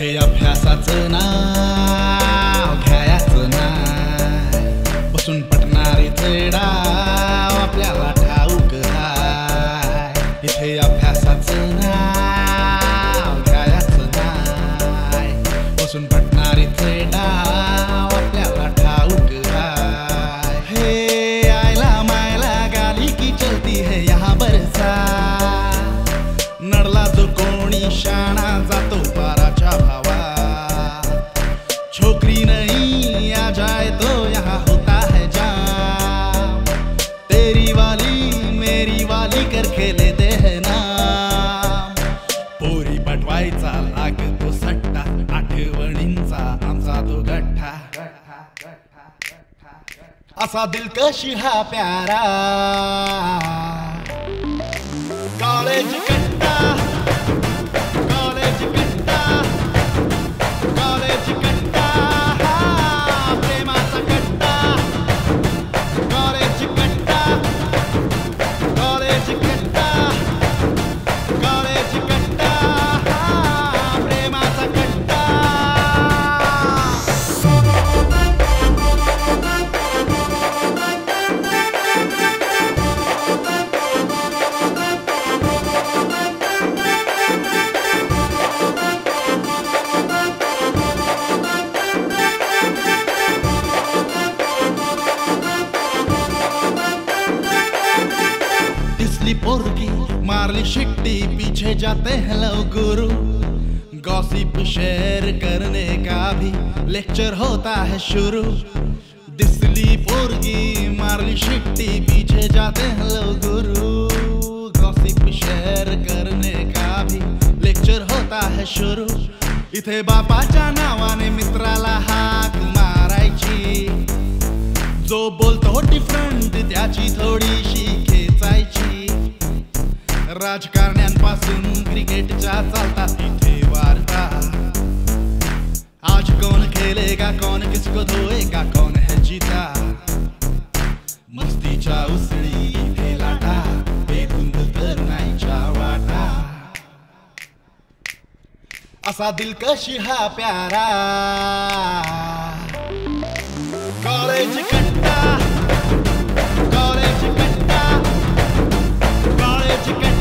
इथे अभ्यासाचं नाव घ्यायचं नाय, बसून पटणारीचे डाव आपल्याला ठाऊक हाय. इथे अभ्यासाचं नाव घ्यायचं नाय, बसून पटणारीचे डाव आपल्याला ठाऊक हाय. हे आयला मायला गाली की चलती है यहाँ बरसा, नडला जो कोणी शाणा जातो पाराच्या भावा. छोकरी नहीं आ जाए तो यहाँ होता है जाम, तेरी वाली मेरी वाली कर खेले दे है नाम. पोरी पटवायचा लागतो सट्टा, आठवणींचा आमचा तो गठ्ठा. असा दिलकशी हा प्यारा कॉलेज कट्टा, कॉलेज कट्टा, कॉलेज कट्टा, प्रेमाचा कट्टा. कॉलेज कट्टा, कॉलेज कट्टा, कॉलेज कट्टा, प्रेमाचा कट्टा. पोरगी मारली शिट्टी पीछे जाते हैं लोग गुरु. गॉसिप शेयर करने का भी लेक्चर होता है शुरू. दिसली पोरगी मारली शिट्टी पीछे जाते हैं लोग गुरु. गॉसिप शेयर करने का भी लेक्चर होता है शुरू. इथे बापाच्या नावाने मित्राला हाक मारायची, जो बोलतो डिफरंट त्याची थोडीशी खेचायची. राजकारण्यांपासून क्रिकेटच्या चालतात इथे वार्ता. आज कौन खेलेगा कौन किसको धोएगा कौन है जीता. मस्तीच्या उसळी इथे लाटा, बेधुंद तरुणाईच्या वाटा. असा दिलकशी हा प्यारा कॉलेज कट्टा, कॉलेज कट्टा, कॉलेज कट्टा.